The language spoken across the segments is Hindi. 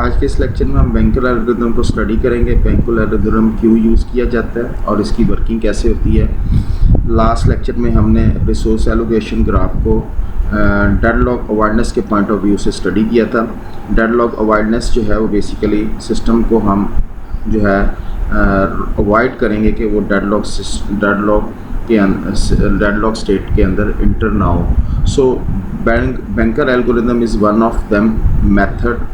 आज के इस लेक्चर में हम बैंकर एल्गोरिथम को स्टडी करेंगे। बैंकर एल्गोरिथम क्यों यूज़ किया जाता है और इसकी वर्किंग कैसे होती है। लास्ट लेक्चर में हमने रिसोर्स एलोकेशन ग्राफ को डेडलॉक अवॉइडेंस के पॉइंट ऑफ व्यू से स्टडी किया था। डेडलॉक अवॉइडेंस जो है वो बेसिकली सिस्टम को हम जो है अवॉइड करेंगे कि वो डेडलॉक स्टेट के अंदर इंटर ना हो। So banker algorithm is one of them method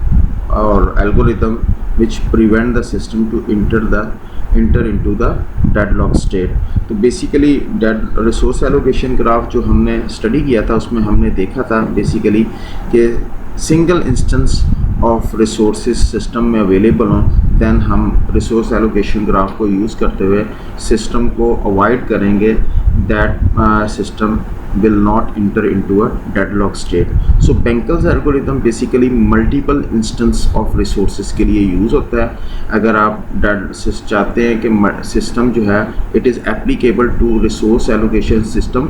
or algorithm which prevent the system to enter into the deadlock state। तो बेसिकली रिसोर्स एलोकेशन ग्राफ जो हमने स्टडी किया था उसमें हमने देखा था बेसिकली कि single instance of resources system में अवेलेबल हों दैन हम रिसोर्स एलोकेशन ग्राफ को यूज़ करते हुए सिस्टम को अवॉइड करेंगे that system will not enter into a deadlock state। So Banker's algorithm basically multiple instance of resources के लिए यूज़ होता है। अगर आप चाहते हैं कि सिस्टम जो है it is applicable to resource allocation system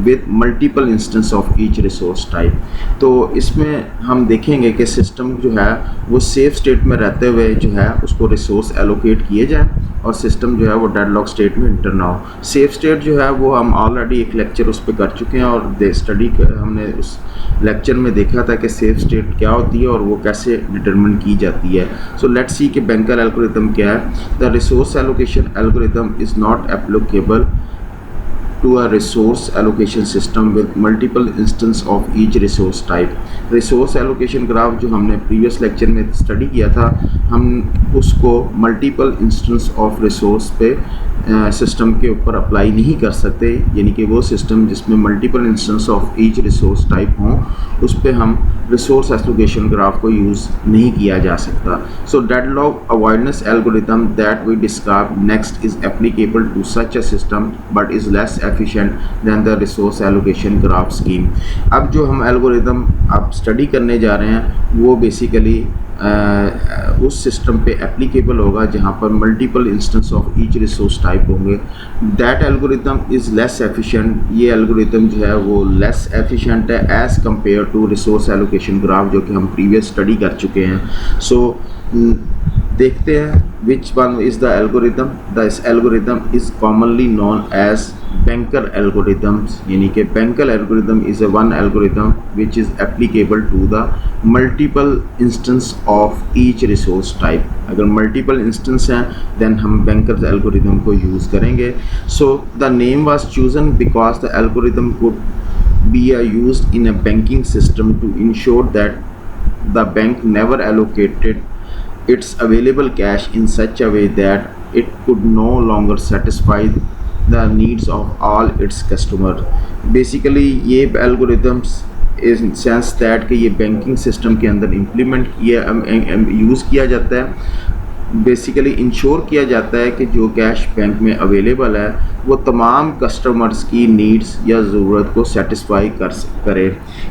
with multiple instance of each resource type। तो इसमें हम देखेंगे कि सिस्टम जो है वो सेफ स्टेट में रहते हुए जो है उसको रिसोर्स एलोकेट किए जाएँ और सिस्टम जो है वो डेडलॉक स्टेट में इंटर ना हो। सेफ स्टेट जो है वो हम ऑलरेडी एक लेक्चर उस पर कर चुके हैं और स्टडी हमने उस लेक्चर में देखा था कि सेफ स्टेट क्या होती है और वो कैसे डिटरमिन की जाती है। सो लेट्स सी कि बैंकर एल्गोरिथम क्या है। The resource allocation algorithm is not applicable to a resource allocation system with multiple instance of each resource type। Resource allocation graph जो हमने प्रीवियस लेक्चर में स्टडी किया था हम उसको मल्टीपल इंस्टेंस ऑफ रिसोर्स पे सिस्टम के ऊपर अप्लाई नहीं कर सकते, यानी कि वो सिस्टम जिसमें multiple instance of each resource type हों उस पर हम रिसोर्स एलोकेशन ग्राफ को यूज़ नहीं किया जा सकता। So deadlock avoidance algorithm that we describe next is applicable to such a system but is less efficient than the resource allocation graph scheme. अब जो हम एल्गोरिथम आप स्टडी करने जा रहे हैं वो बेसिकली उस सिस्टम पे एप्लीकेबल होगा जहाँ पर multiple instance of each resource type होंगे। That algorithm is less efficient. ये एल्गोरिथम जो है वो लेस एफिशिएंट है as compare to resource allocation graph जो कि हम प्रीवियस स्टडी कर चुके हैं। सो देखते हैं which one is the algorithm। This algorithm is commonly known as Banker algorithms, यानी कि Banker algorithm is a one algorithm which is applicable to the multiple instance of each resource type। अगर multiple instance हैं then हम Banker algorithm को use करेंगे। So the name was chosen because the algorithm could be used in a banking system to ensure that the bank never allocated its available cash in such a way that it could no longer satisfy the needs of all its customers। Basically ये algorithms in sense that कि ये बैंकिंग सिस्टम के अंदर इम्प्लीमेंट किया यूज़ किया जाता है। बेसिकली इंश्योर किया जाता है कि जो कैश बैंक में अवेलेबल है वो तमाम कस्टमर्स की नीड्स या ज़रूरत को सेटिस्फाई करे,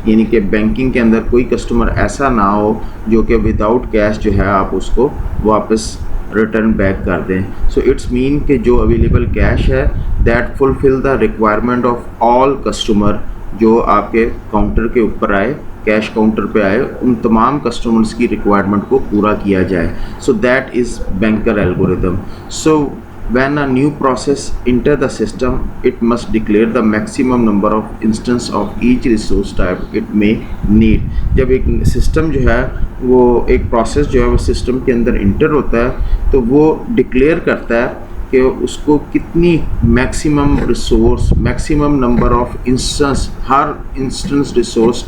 यानी कि बैंकिंग के अंदर कोई कस्टमर ऐसा ना हो जो कि विदाउट कैश जो है आप उसको वापस रिटर्न बैक कर दें। सो इट्स मीन कि जो अवेलेबल कैश है that fulfil the requirement of all customer जो आपके काउंटर के ऊपर आए, कैश काउंटर पे आए, उन तमाम कस्टमर्स की रिक्वायरमेंट को पूरा किया जाए। सो that is banker algorithm. So when a new process enter the system it must declare the maximum number of instance of each resource type it may need। जब एक सिस्टम जो है वो एक प्रोसेस जो है वो सिस्टम के अंदर इंटर होता है तो वो डिक्लेयर करता है कि उसको कितनी maximum resource, maximum number of instance, her instance resource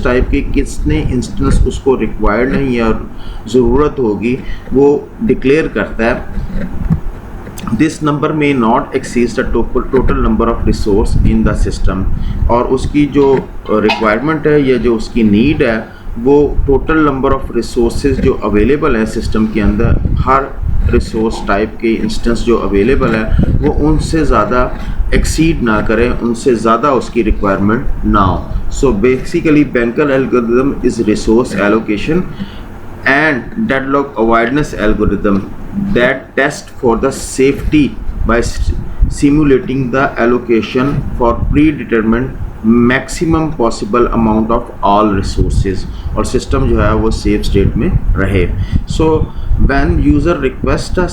type के कितने इंस्टेंस उसको रिक्वायर्ड नहीं या ज़रूरत होगी वो डिक्लेयर करता है। दिस नंबर में not exceed the total number of resource in the system. और उसकी जो रिक्वायरमेंट है या जो उसकी नीड है वो टोटल नंबर ऑफ रिसोर्सेज जो अवेलेबल है सिस्टम के अंदर, हर रिसोर्स टाइप के इंस्टेंस जो अवेलेबल है वो उनसे ज़्यादा एक्सीड ना करें, उनसे ज़्यादा उसकी रिक्वायरमेंट ना हो। So basically banker algorithm is resource allocation and deadlock avoidance algorithm that test for the safety by simulating the allocation for predetermined maximum possible amount of all resources, और सिस्टम जो है वो सेफ स्टेट में रहे। सो when user requests a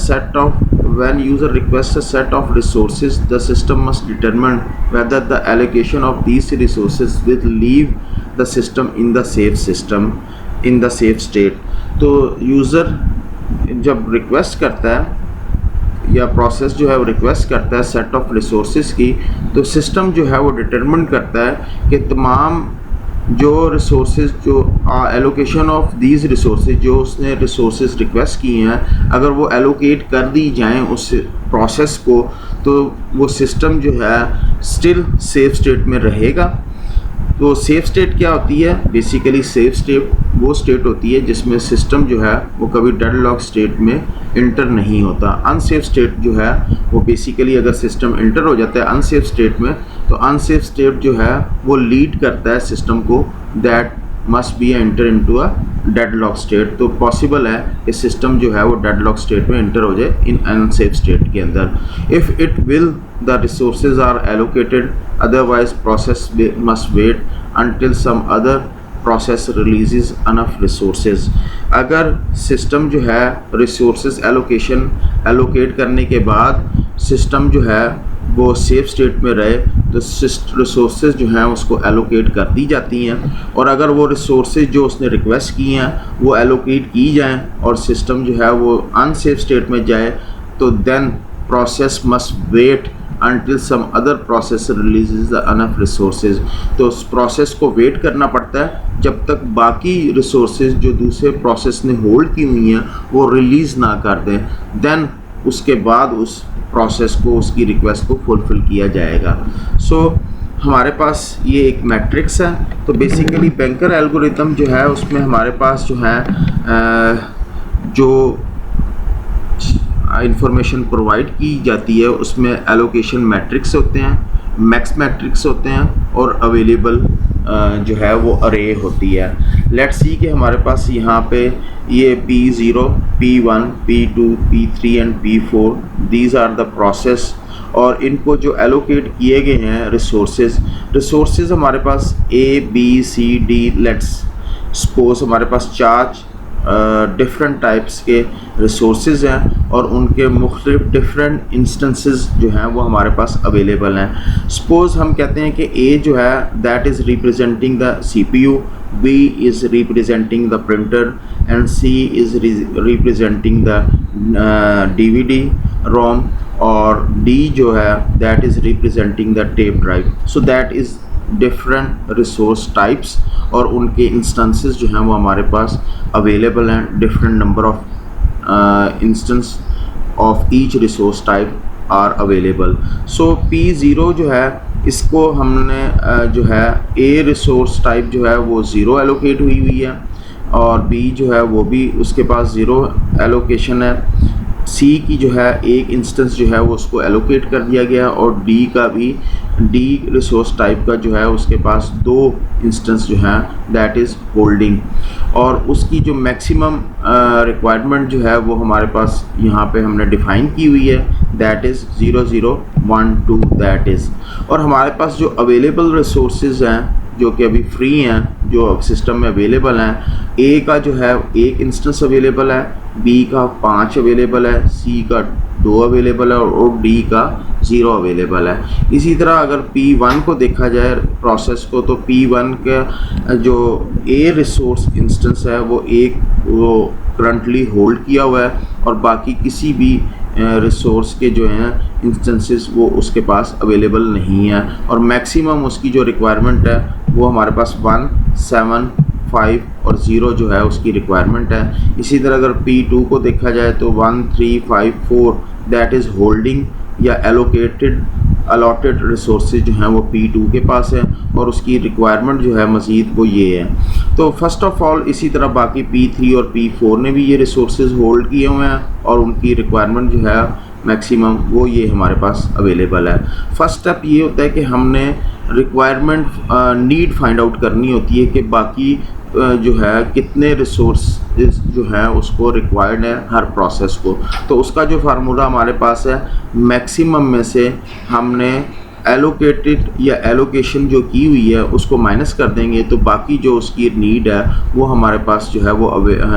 set of resources, the system must determine whether the allocation of these resources will leave the system in the safe state। तो यूज़र जब रिक्वेस्ट करता है या प्रोसेस जो है वो रिक्वेस्ट करता है सेट ऑफ रिसोर्सेज की, तो सिस्टम जो है वो डिटरमिन करता है कि तमाम जो रिसोर्सेज जो एलोकेशन ऑफ दीज रिसोर्सेज जो उसने रिसोर्सेज रिक्वेस्ट किए हैं, अगर वो एलोकेट कर दी जाएं उस प्रोसेस को, तो वो सिस्टम जो है स्टिल सेफ स्टेट में रहेगा। तो सेफ स्टेट क्या होती है? बेसिकली सेफ स्टेट वो स्टेट होती है जिसमें सिस्टम जो है वो कभी डेडलॉक स्टेट में इंटर नहीं होता। अनसेफ स्टेट जो है वो बेसिकली अगर सिस्टम इंटर हो जाता है अनसेफ स्टेट में, तो अनसेफ स्टेट जो है वो लीड करता है सिस्टम को that must be enter into a deadlock state. तो पॉसिबल है कि सिस्टम जो है वो डेडलॉक स्टेट में एंटर हो जाए इन अनसेफ स्टेट के अंदर। If it will the resources are allocated, otherwise process must wait until some other process releases enough resources। अगर सिस्टम जो है रिसोर्सेज एलोकेट करने के बाद सिस्टम जो है वो सेफ स्टेट में रहे, तो रिसोर्सेज जो हैं उसको एलोकेट कर दी जाती हैं, और अगर वो रिसोर्सेज जो उसने रिक्वेस्ट की हैं वो एलोकेट की जाएं और सिस्टम जो है वो अनसेफ स्टेट में जाए, तो then process must wait until some other process releases the enough resources। तो उस प्रोसेस को वेट करना पड़ता है जब तक बाकी रिसोर्सेज जो दूसरे प्रोसेस ने होल्ड की हुई हैं वो रिलीज़ ना कर दें, देन उसके बाद उस प्रोसेस को उसकी रिक्वेस्ट को फुलफ़िल किया जाएगा। सो हमारे पास ये एक मैट्रिक्स है। तो बेसिकली बैंकर एल्गोरिथम जो है उसमें हमारे पास जो है जो इंफॉर्मेशन प्रोवाइड की जाती है उसमें एलोकेशन मैट्रिक्स होते हैं, मैक्स मैट्रिक्स होते हैं, और अवेलेबल जो है वो अरे होती है। लेट्स सी कि हमारे पास यहाँ पे ये P0, P1, P2, P3 and P4 these are the process, और इनको जो एलोकेट किए गए हैं रिसोर्सेज हमारे पास A B C D। Let's suppose हमारे पास 4 डिफरेंट टाइप्स के रिसोर्सेज हैं और उनके मुख्तलिफ डिफरेंट इंस्टेंसेस जो हैं वो हमारे पास अवेलेबल हैं। सपोज़ हम कहते हैं कि A जो है that is representing the CPU, B is representing the printer and C is representing the DVD ROM, और D जो है that is representing the tape drive. So that is different resource types, और उनके इंस्टेंसेस जो हैं वो हमारे पास अवेलेबल हैं। Different number of instance of each resource type are available. So P0 जो है इसको हमने जो है A रिसोर्स टाइप जो है वो 0 एलोकेट हुई है, और B जो है वो भी उसके पास 0 एलोकेशन है। C की जो है एक इंस्टेंस जो है वो उसको एलोकेट कर दिया गया, और D का भी D रिसोर्स टाइप का जो है उसके पास 2 इंस्टेंस जो है दैट इज़ होल्डिंग, और उसकी जो मैक्सिमम रिक्वायरमेंट जो है वो हमारे पास यहाँ पे हमने डिफ़ाइन की हुई है दैट इज़ 0 0 1 2 दैट इज़। और हमारे पास जो अवेलेबल रिसोर्सेज हैं जो कि अभी फ्री हैं जो सिस्टम में अवेलेबल हैं, A का जो है 1 इंस्टेंस अवेलेबल है, B का 5 अवेलेबल है, C का 2 अवेलेबल है, और D का 0 अवेलेबल है। इसी तरह अगर P1 को देखा जाए प्रोसेस को, तो P1 का जो A रिसोर्स इंस्टेंस है वो करंटली होल्ड किया हुआ है, और बाकी किसी भी रिसोर्स के जो हैं इंस्टेंसेस वो उसके पास अवेलेबल नहीं है, और मैक्सिमम उसकी जो रिक्वायरमेंट है वो हमारे पास 1 7 5 और 0 जो है उसकी रिक्वायरमेंट है। इसी तरह अगर P2 को देखा जाए तो 1 3 5 4 दैट इज़ होल्डिंग या अलॉटेड रिसोर्सेज जो हैं वो P2 के पास है, और उसकी रिक्वायरमेंट जो है मज़ीद वो ये है। तो फर्स्ट ऑफ ऑल इसी तरह बाकी P3 और P4 ने भी ये रिसोर्सेज होल्ड किए हुए हैं, और उनकी रिक्वायरमेंट जो है मैक्सिमम वो ये हमारे पास अवेलेबल है। फर्स्ट स्टेप ये होता है कि हमने रिक्वायरमेंट नीड फाइंड आउट करनी होती है कि बाकी जो है कितने रिसोर्स जो है उसको रिक्वायर्ड है हर प्रोसेस को। तो उसका जो फार्मूला हमारे पास है, मैक्सिमम में से हमने एलोकेटेड या एलोकेशन जो की हुई है उसको माइनस कर देंगे तो बाकी जो उसकी नीड है वो हमारे पास जो है वो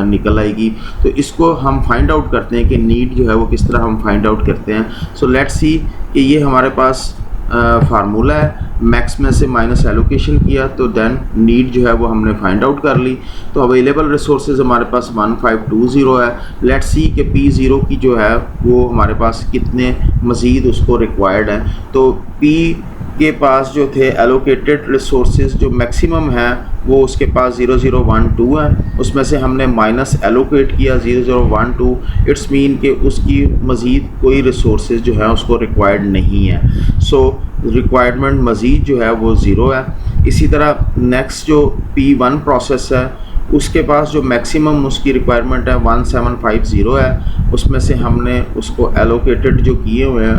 निकल आएगी। तो इसको हम फाइंड आउट करते हैं कि नीड जो है वो किस तरह हम फाइंड आउट करते हैं। सो लेट्स सी कि ये हमारे पास फार्मूला है, मैक्स में से माइनस एलोकेशन किया तो देन नीड जो है वो हमने फाइंड आउट कर ली। तो अवेलेबल रिसोर्सेज हमारे पास 1520 है। लेट्स सी कि P0 की जो है वो हमारे पास कितने मज़ीद उसको रिक्वायर्ड है। तो P के पास जो थे एलोकेटेड रिसोर्सेज जो मैक्सिमम है वो उसके पास 0012 है, उसमें से हमने माइनस एलोकेट किया 0012। इट्स मीन कि उसकी मज़ीद कोई रिसोर्सेज जो है उसको रिक्वायर्ड नहीं है। सो रिक्वायरमेंट मज़ीद जो है वो ज़ीरो है। इसी तरह नेक्स्ट जो P1 प्रोसेस है उसके पास जो मैक्सिमम उसकी रिक्वायरमेंट है 1750 है, उसमें से हमने उसको एलोकेटेड जो किए हुए हैं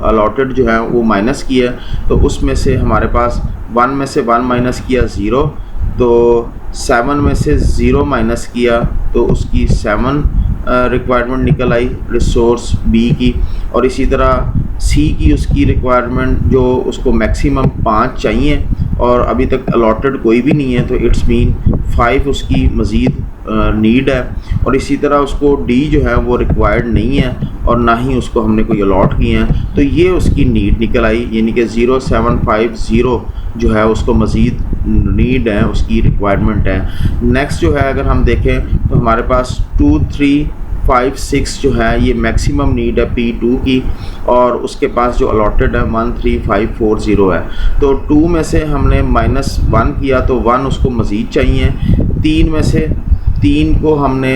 अलॉटेड जो है वो माइनस किया। तो उसमें से हमारे पास 1 में से 1 माइनस किया 0, तो 7 में से 0 माइनस किया तो उसकी 7 रिक्वायरमेंट निकल आई रिसोर्स बी की। और इसी तरह सी की उसकी रिक्वायरमेंट जो उसको मैक्सिमम 5 चाहिए और अभी तक अलॉटेड कोई भी नहीं है, तो इट्स मीन 5 उसकी मज़ीद नीड है। और इसी तरह उसको डी जो है वो रिक्वायर्ड नहीं है और ना ही उसको हमने कोई अलॉट किए हैं, तो ये उसकी नीड निकल आई, यानी कि 0750 जो है उसको मज़ीद नीड है, उसकी रिक्वायरमेंट है। नेक्स्ट जो है अगर हम देखें तो हमारे पास 2356 जो है ये मैक्सिमम नीड है P2 की, और उसके पास जो अलॉटेड है 13540 है। तो 2 में से हमने -1 किया तो 1 उसको मज़ीद चाहिए। 3 में से 3 को हमने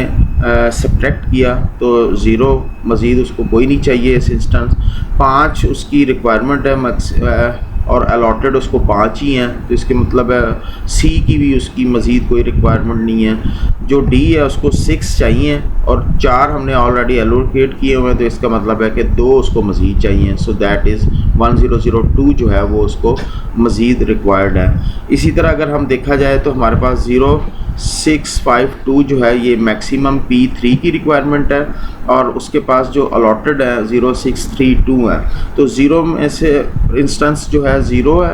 सब्ट्रैक्ट किया तो 0 मज़ीद उसको कोई नहीं चाहिए इस इंस्टेंस। 5 उसकी रिक्वायरमेंट है और अलॉटेड उसको 5 ही हैं, तो इसके मतलब है सी की भी उसकी मज़ीद कोई रिक्वायरमेंट नहीं है। जो डी है उसको 6 चाहिए और 4 हमने ऑलरेडी एलोकेट किए हुए हैं, तो इसका मतलब है कि 2 उसको मज़ीद चाहिए। सो दैट इज़ 1002 जो है वो उसको मज़ीद रिक्वायर्ड है। इसी तरह अगर हम देखा जाए तो हमारे पास 0652 जो है ये मैक्सिमम P3 की रिक्वायरमेंट है और उसके पास जो अलॉटेड है 0632 है। तो 0 में से इंस्टेंस जो है 0 है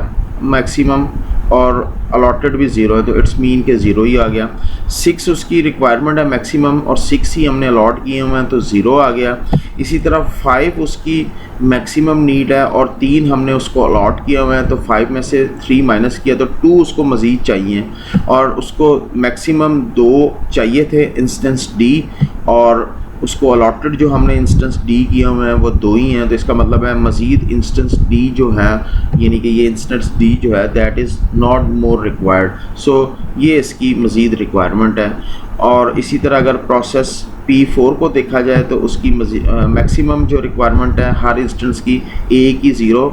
मैक्सिमम और अलॉटेड भी 0 है, तो इट्स मीन के 0 ही आ गया। 6 उसकी रिक्वायरमेंट है मैक्सिमम और 6 ही हमने अलॉट किए हुए हैं, तो 0 आ गया। इसी तरह 5 उसकी मैक्सिमम नीड है और 3 हमने उसको अलॉट किया हुआ है, तो 5 में से 3 माइनस किया तो 2 उसको मज़ीद चाहिए और उसको मैक्सिमम 2 चाहिए थे इंस्टेंस डी, और उसको अलॉटेड जो हमने इंस्टेंस डी किया हुआ है वो 2 ही हैं। तो इसका मतलब है मज़ीद इंस्टेंस डी जो है, यानी कि ये इंस्टेंस डी जो है that is not more required. So ये इसकी मज़ीद रिक्वायरमेंट है। और इसी तरह अगर प्रोसेस P4 को देखा जाए तो उसकी मैक्सिमम जो रिक्वायरमेंट है हर इंस्टेंस की ए की 0,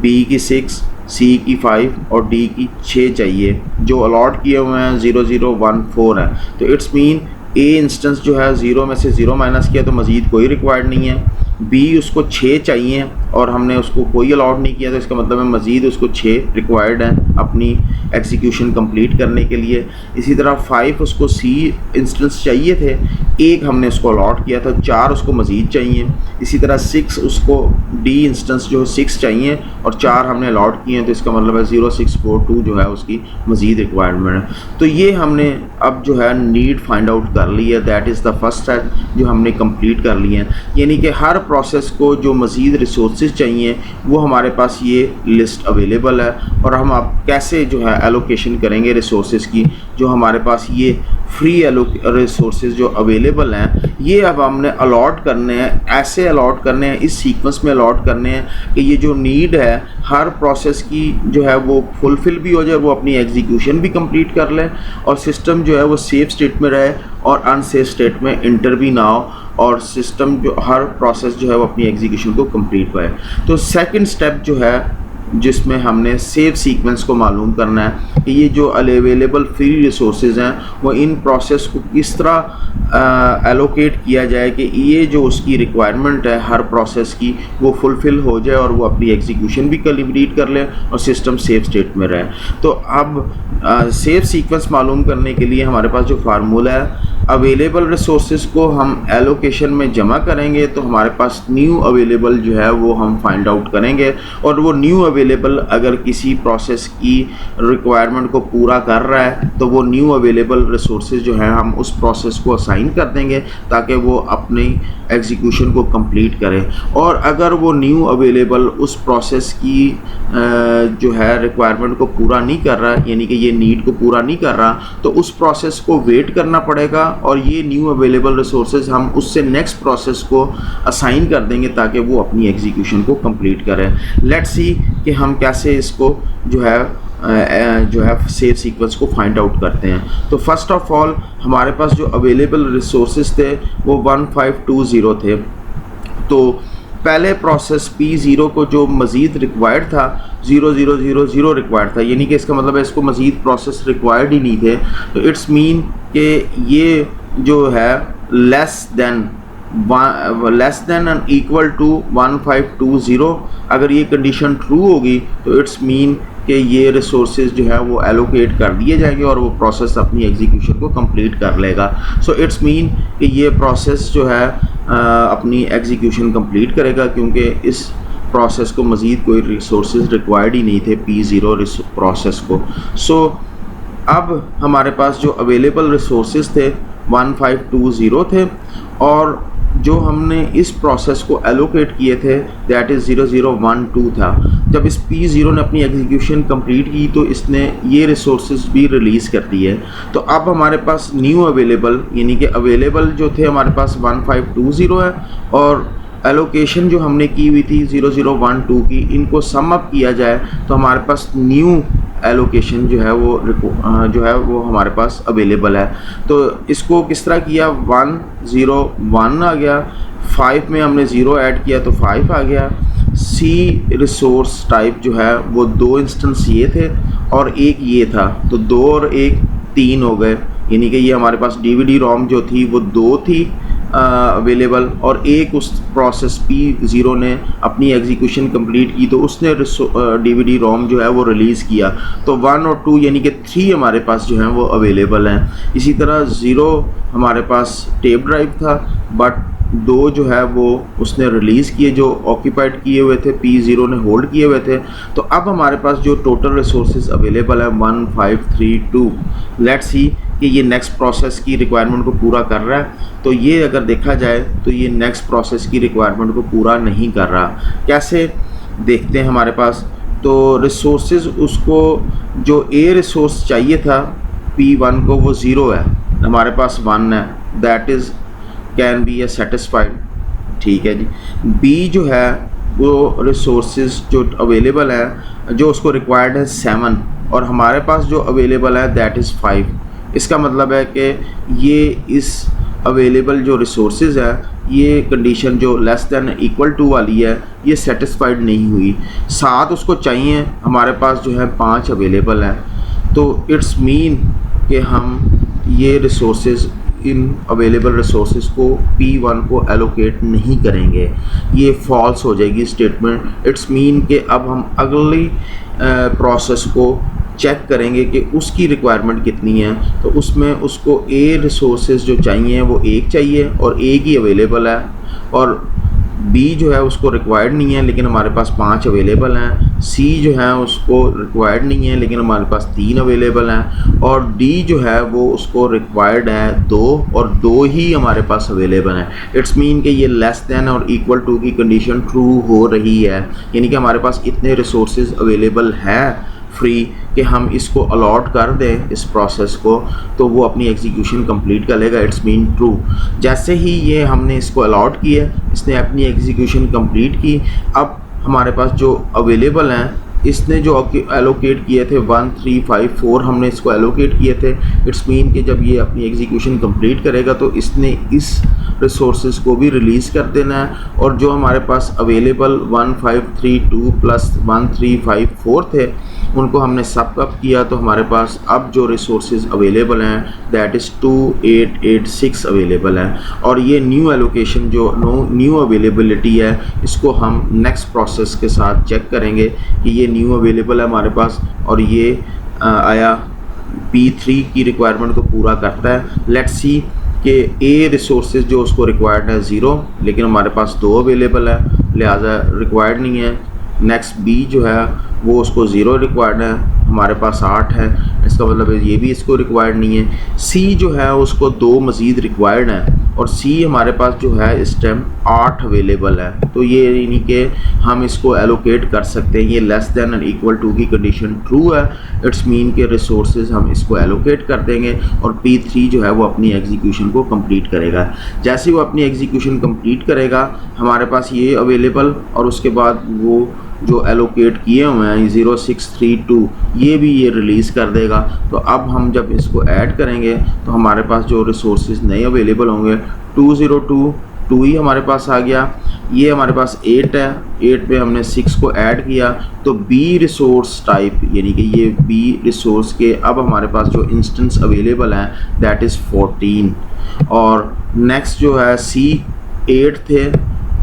बी की 6, सी की 5 और डी की 6 चाहिए, जो अलॉट किए हुए हैं 0014 है। तो इट्स मीन ए इंस्टेंस जो है 0 में से 0 माइनस किया तो मज़ीद कोई रिक्वायर्ड नहीं है। बी उसको 6 चाहिए और हमने उसको कोई अलॉट नहीं किया, तो इसका मतलब है मज़ीद उसको 6 रिक्वायर्ड है अपनी एग्जीक्यूशन कंप्लीट करने के लिए। इसी तरह 5 उसको सी इंस्टेंस चाहिए थे, 1 हमने उसको अलॉट किया था, 4 उसको मज़ीद चाहिए। इसी तरह 6 उसको डी इंस्टेंस जो 6 चाहिए और 4 हमने अलॉट किए हैं, तो इसका मतलब है 0642 जो है उसकी मज़ीद रिक्वायरमेंट है। तो ये हमने अब जो है नीड फाइंड आउट कर ली है, that is the first step जो हमने कंप्लीट कर लिए हैं। यानी कि हर प्रोसेस को जो मज़ीद रिसोर्सेज चाहिए वो हमारे पास ये लिस्ट अवेलेबल है, और हम अब कैसे जो है एलोकेशन करेंगे रिसोर्सेज की, जो हमारे पास ये फ्री रिसोर्सेज जो अवेलेबल हैं ये अब हमने अलॉट करने हैं, ऐसे अलॉट करने हैं, इस सीक्वेंस में अलॉट करने हैं कि ये जो नीड है हर प्रोसेस की जो है वो फुलफ़िल भी हो जाए, वो अपनी एग्जीक्यूशन भी कंप्लीट कर ले और सिस्टम जो है वो सेफ स्टेट में रहे और अनसेफ स्टेट में इंटर भी ना हो, और सिस्टम जो हर प्रोसेस जो है वो अपनी एग्जीक्यूशन को कंप्लीट पाए। तो सेकंड स्टेप जो है जिसमें हमने सेव सीक्वेंस को मालूम करना है कि ये जो अवेलेबल फ्री रिसोर्सेज हैं वो इन प्रोसेस को किस तरह एलोकेट किया जाए कि ये जो उसकी रिक्वायरमेंट है हर प्रोसेस की वो फुलफ़िल हो जाए और वो अपनी एग्जीक्यूशन भी कंप्लीट कर ले और सिस्टम सेफ स्टेट में रहे। तो अब सेव सीक्वेंस मालूम करने के लिए हमारे पास जो फार्मूला है अवेलेबल रिसोर्सेज को हम एलोकेशन में जमा करेंगे तो हमारे पास न्यू अवेलेबल जो है वो हम फाइंड आउट करेंगे, और वो न्यू अवेलेबल अगर किसी प्रोसेस की रिक्वायरमेंट को पूरा कर रहा है तो वो न्यू अवेलेबल रिसोर्सेज जो है हम उस प्रोसेस को असाइन कर देंगे ताकि वो अपनी एग्जीक्यूशन को कंप्लीट करे। और अगर वो न्यू अवेलेबल उस प्रोसेस की जो है रिक्वायरमेंट को पूरा नहीं कर रहा, यानी कि ये नीड को पूरा नहीं कर रहा, तो उस प्रोसेस को वेट करना पड़ेगा और ये न्यू अवेलेबल रिसोर्सेज हम उससे नेक्स्ट प्रोसेस को असाइन कर देंगे ताकि वो अपनी एग्जीक्यूशन को कंप्लीट करे। लेट्स सी कि हम कैसे इसको जो है सेव सीक्वेंस को फाइंड आउट करते हैं। तो फर्स्ट ऑफ ऑल हमारे पास जो अवेलेबल रिसोर्सेज थे वो 1520 थे। तो पहले प्रोसेस P0 को जो मज़ीद रिक्वायर्ड था 0000 रिक्वायर्ड था, यानी कि इसका मतलब है इसको मज़ीद प्रोसेस रिक्वायर्ड ही नहीं थे। तो इट्स मीन कि ये जो है less than and equal to 1520, अगर ये कंडीशन ट्रू होगी तो इट्स मीन कि ये रिसोर्सेज जो है वो एलोकेट कर दिए जाएंगे और वो प्रोसेस अपनी एग्जीक्यूशन को कंप्लीट कर लेगा। सो इट्स मीन कि ये प्रोसेस जो है अपनी एग्जीक्यूशन कंप्लीट करेगा क्योंकि इस प्रोसेस को मज़ीद कोई रिसोर्सेज रिक्वायर्ड ही नहीं थे P0 प्रोसेस को। सो अब हमारे पास जो अवेलेबल रिसोर्सेज थे 1520 थे, और जो हमने इस प्रोसेस को एलोकेट किए थे दैट इज़ 0012 था। जब इस P0 ने अपनी एग्जीक्यूशन कंप्लीट की तो इसने ये रिसोर्सेज भी रिलीज़ कर दिए। तो अब हमारे पास न्यू अवेलेबल, यानी कि अवेलेबल जो थे हमारे पास 1520 है, और एलोकेशन जो हमने की हुई थी 0012 की, इनको सम अप किया जाए तो हमारे पास न्यू एलोकेशन जो है वो हमारे पास अवेलेबल है। तो इसको किस तरह किया, 101 आ गया, 5 में हमने 0 ऐड किया तो 5 आ गया। सी रिसोर्स टाइप जो है वो 2 इंस्टेंस ये थे और एक ये था, तो 2 और 1 3 हो गए, यानी कि ये हमारे पास DVD रोम जो थी वो 2 थी अवेलेबल, और एक उस प्रोसेस P0 ने अपनी एग्जीक्यूशन कंप्लीट की तो उसने DVD रोम जो है वो रिलीज़ किया। तो 1 और 2 यानी कि 3 हमारे पास जो हैं वो अवेलेबल हैं। इसी तरह 0 हमारे पास टेप ड्राइव था, बट 2 जो है वो उसने रिलीज़ किए जो ऑक्यूपाइड किए हुए थे, P0 ने होल्ड किए हुए थे। तो अब हमारे पास जो टोटल रिसोर्सेज अवेलेबल है 1532। लेट्स सी कि ये नेक्स्ट प्रोसेस की रिक्वायरमेंट को पूरा कर रहा है। तो ये अगर देखा जाए तो ये नेक्स्ट प्रोसेस की रिक्वायरमेंट को पूरा नहीं कर रहा। कैसे देखते हैं हमारे पास, तो रिसोर्सेज उसको जो A रिसोर्स चाहिए था P1 को वो 0 है, हमारे पास 1 है, that is can be A satisfied. ठीक है जी। B जो है वो रिसोर्सेज जो अवेलेबल है जो उसको रिक्वायर्ड है 7, और हमारे पास जो अवेलेबल है दैट इज़ 5। इसका मतलब है कि ये इस अवेलेबल जो रिसोर्सेज है, ये कंडीशन जो लेस दैन इक्वल टू वाली है ये सेटिस्फाइड नहीं हुई। 7 उसको चाहिए, हमारे पास जो है 5 अवेलेबल हैं। तो इट्स मीन कि हम ये रिसोर्सेज, इन अवेलेबल रिसोर्सेज को P1 को एलोकेट नहीं करेंगे, ये फॉल्स हो जाएगी स्टेटमेंट। इट्स मीन कि अब हम अगली प्रोसेस को चेक करेंगे कि उसकी रिक्वायरमेंट कितनी है। तो उसमें उसको A रिसोर्सेज जो चाहिए वो 1 चाहिए और 1 ही अवेलेबल है, और B जो है उसको रिक्वायर्ड नहीं है लेकिन हमारे पास 5 अवेलेबल हैं। C जो है उसको रिक्वायर्ड नहीं है लेकिन हमारे पास 3 अवेलेबल हैं, और D जो है वो उसको रिक्वायर्ड है 2, और 2 ही हमारे पास अवेलेबल हैं। इट्स मीन कि ये लेस दैन और इक्वल टू की कंडीशन ट्रू हो रही है, यानी कि हमारे पास इतने रिसोर्सेज अवेलेबल हैं फ्री कि हम इसको अलॉट कर दें इस प्रोसेस को तो वो अपनी एग्जीक्यूशन कंप्लीट कर लेगा। It's mean true. जैसे ही ये हमने इसको अलॉट किया, इसने अपनी एग्जीक्यूशन कंप्लीट की। अब हमारे पास जो अवेलेबल हैं, इसने जो एलोकेट किए थे 1 3 5 4 हमने इसको एलोकेट किए थे। इट्स मीन कि जब ये अपनी एग्जीक्यूशन कंप्लीट करेगा तो इसने इस रिसोर्सेज को भी रिलीज़ कर देना है, और जो हमारे पास अवेलेबल 1 5 3 2 प्लस 1 3 5 4 थे उनको हमने सब अप किया। तो हमारे पास अब जो रिसोर्सेज अवेलेबल हैं दैट इज़ 2 8 8 6 अवेलेबल हैं, और ये न्यू एलोकेशन जो न्यू अवेलेबिलिटी है इसको हम नेक्स्ट प्रोसेस के साथ चेक करेंगे कि ये न्यू अवेलेबल है हमारे पास, और ये आया P3 की रिक्वायरमेंट को पूरा करता है। लेट्स सी कि ए रिसोर्सेज जो उसको रिक्वायर्ड है 0, लेकिन हमारे पास 2 अवेलेबल है, लिहाजा रिक्वायर्ड नहीं है। नेक्स्ट बी जो है वो उसको 0 रिक्वायर्ड है, हमारे पास 8 है, इसका मतलब है ये भी इसको रिक्वायर्ड नहीं है। सी जो है उसको 2 मज़ीद रिक्वायर्ड है और सी हमारे पास जो है इस टाइम 8 अवेलेबल है। तो ये यानी कि हम इसको एलोकेट कर सकते हैं। ये less than and equal to की कंडीशन ट्रू है, इट्स मीन के रिसोर्सेज हम इसको एलोकेट कर देंगे और P3 जो है वो अपनी एग्जीक्यूशन को कंप्लीट करेगा। जैसे वो अपनी एग्जीक्यूशन कंप्लीट करेगा हमारे पास ये अवेलेबल, और उसके बाद वो जो एलोकेट किए हुए हैं 0632 ये भी ये रिलीज़ कर देगा। तो अब हम जब इसको ऐड करेंगे तो हमारे पास जो रिसोर्सेज नए अवेलेबल होंगे 2022 ही हमारे पास आ गया। ये हमारे पास 8 है, 8 पे हमने 6 को ऐड किया तो बी रिसोर्स टाइप यानी कि ये बी रिसोर्स के अब हमारे पास जो इंस्टेंस अवेलेबल हैं दैट इज़ 14। और नेक्स्ट जो है सी 8 थे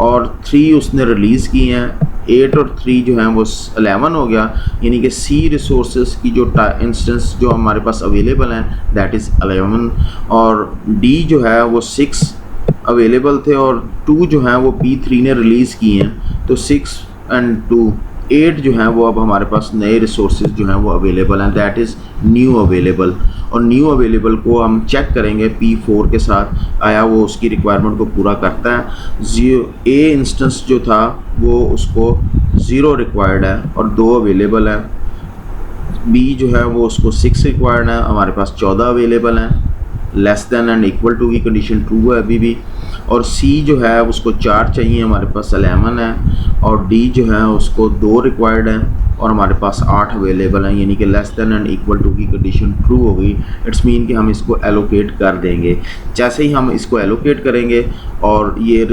और 3 उसने रिलीज़ किए हैं, 8 और 3 जो हैं वो 11 हो गया, यानी कि सी रिसोर्सेज की जो इंस्टेंस जो हमारे पास अवेलेबल हैं दैट इज़ 11। और डी जो है वो 6 अवेलेबल थे और 2 जो हैं वो P3 ने रिलीज़ किए हैं, तो 6 एंड 2 8 जो हैं वो अब हमारे पास नए रिसोर्सेज जो हैं वो अवेलेबल हैं, दैट इज़ न्यू अवेलेबल। और न्यू अवेलेबल को हम चेक करेंगे P4 के साथ आया वो उसकी रिक्वायरमेंट को पूरा करता है। ए इंस्टेंस जो था वो उसको 0 रिक्वायर्ड है और 2 अवेलेबल है। बी जो है वो उसको 6 रिक्वायर्ड है, हमारे पास 14 अवेलेबल हैं, less than and equal to की कंडीशन ट्रू है अभी भी। और सी जो है उसको 4 चाहिए, हमारे पास 11 है। और डी जो है उसको 2 रिक्वायर्ड है और हमारे पास 8 अवेलेबल हैं, यानी कि less than and equal to की कंडीशन ट्रू हो गई। इट्स मीन कि हम इसको एलोकेट कर देंगे। जैसे ही हम इसको एलोकेट करेंगे और ये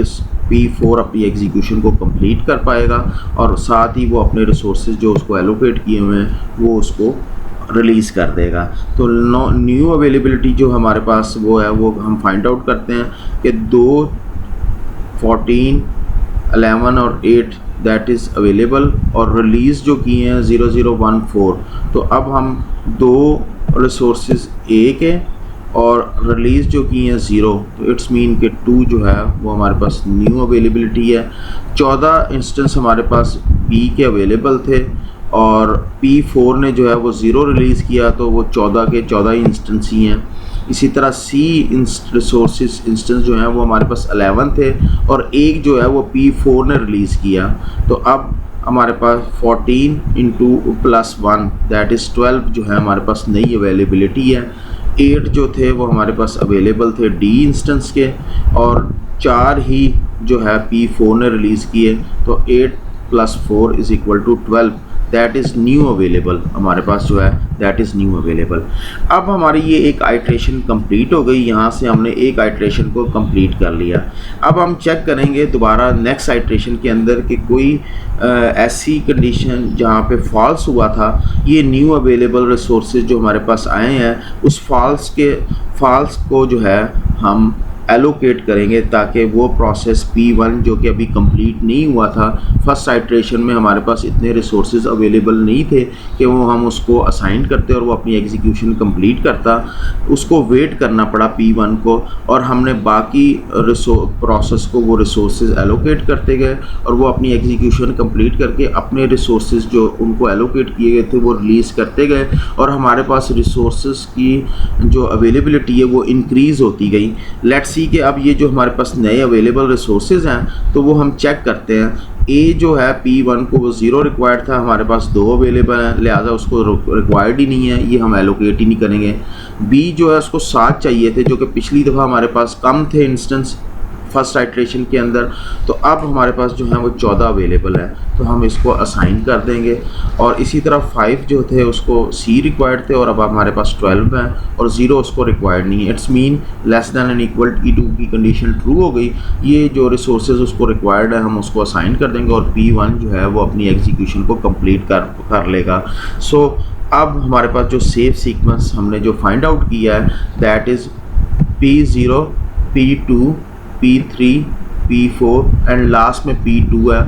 P4 अपनी एग्जीक्यूशन को कंप्लीट कर पाएगा और साथ ही वो अपने रिसोर्सेज जो उसको एलोकेट किए हुए हैं वो उसको रिलीज़ कर देगा। तो न्यू अवेलेबिलिटी जो हमारे पास वो है वो हम फाइंड आउट करते हैं कि 2, 14, 11 और 8 दैट इज़ अवेलेबल और रिलीज़ जो किए हैं 0014। तो अब हम 2 रिसोर्सेज ए के और रिलीज़ जो की हैं 0, तो इट्स मीन के 2 जो है वो हमारे पास न्यू अवेलेबिलिटी है। 14 इंस्टेंस हमारे पास बी के अवेलेबल थे और P4 ने जो है वो 0 रिलीज़ किया तो वो 14 के 14 ही इंस्टेंस ही हैं। इसी तरह सी रिसोर्सेज इंस्टेंस जो हैं वो हमारे पास 11 थे और एक जो है वो P4 ने रिलीज़ किया। तो अब हमारे पास 14 + 1 दैट इज़ 12 जो है हमारे पास नई अवेलेबिलिटी है। 8 जो थे वो हमारे पास अवेलेबल थे डी इंस्टेंस के और 4 ही जो है P4 ने रिलीज़ किए, तो 8 + 4 = 12 दैट इज़ न्यू अवेलेबल। हमारे पास जो है दैट इज़ न्यू अवेलेबल। अब हमारी ये एक आइट्रेशन कंप्लीट हो गई, यहाँ से हमने एक आइट्रेशन को कंप्लीट कर लिया। अब हम चेक करेंगे दोबारा नेक्स्ट आइट्रेशन के अंदर कि कोई ऐसी कंडीशन जहाँ पे फॉल्स हुआ था, ये न्यू अवेलेबल रिसोर्सेज जो हमारे पास आए हैं उस फॉल्स को जो है हम एलोकेट करेंगे ताकि वो प्रोसेस P1 जो कि अभी कंप्लीट नहीं हुआ था, फर्स्ट आइट्रेशन में हमारे पास इतने रिसोर्सेज अवेलेबल नहीं थे कि वो हम उसको असाइन करते और वो अपनी एग्जीक्यूशन कंप्लीट करता। उसको वेट करना पड़ा P1 को और हमने बाकी प्रोसेस को वो रिसोर्सेज एलोकेट करते गए और वो अपनी एग्जीक्यूशन कंप्लीट करके अपने रिसोर्सेज जो उनको एलोकेट किए गए थे वो रिलीज़ करते गए और हमारे पास रिसोर्सेज की जो अवेलेबिलिटी है वो इंक्रीज़ होती गई। लेट्स सी कि अब ये जो हमारे पास नए अवेलेबल रिसोर्सेज हैं तो वो हम चेक करते हैं। ए जो है P1 को वो 0 रिक्वायर्ड था, हमारे पास 2 अवेलेबल हैं, लिहाजा उसको रिक्वायर्ड ही नहीं है, ये हम एलोकेट ही नहीं करेंगे। बी जो है उसको 7 चाहिए थे जो कि पिछली दफ़ा हमारे पास कम थे इंस्टेंस फर्स्ट आइट्रेशन के अंदर, तो अब हमारे पास जो है वो 14 अवेलेबल है, तो हम इसको असाइन कर देंगे। और इसी तरह 5 जो थे उसको सी रिक्वायर्ड थे और अब हमारे पास 12 हैं और 0 उसको रिक्वायर्ड नहीं है। It's mean less than and equal to की कंडीशन ट्रू हो गई। ये जो रिसोर्सेज उसको रिक्वायर्ड है हम उसको असाइन कर देंगे और P1 जो है वो अपनी एग्जीक्यूशन को कंप्लीट कर लेगा। सो अब हमारे पास जो सेव सीक्वेंस हमने जो फाइंड आउट किया है that is P0, P2, P3, P4 and last में P2 है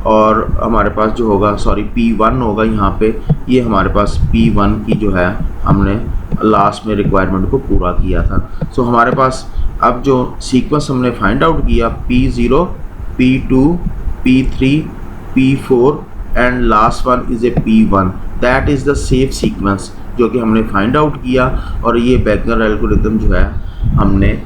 और हमारे पास जो होगा P1 होगा यहाँ पे, ये हमारे पास P1 की जो है हमने लास्ट में रिक्वायरमेंट को पूरा किया था। सो हमारे पास अब जो सीक्वेंस हमने फाइंड आउट किया P0, P2, P3, P4 and last one is a P1, that is the safe sequence जो कि हमने फाइंड आउट किया। और ये बैंकर एल्गोरिथम जो है हमने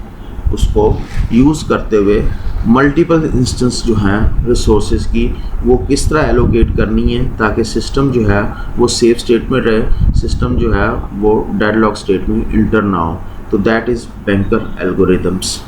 उसको यूज़ करते हुए मल्टीपल इंस्टेंस जो हैं रिसोर्सेज की वो किस तरह एलोकेट करनी है ताकि सिस्टम जो है वो सेफ स्टेट में रहे, सिस्टम जो है वो डेडलॉक स्टेट में इंटर ना हो। तो दैट इज़ बैंकर एल्गोरिथम्स।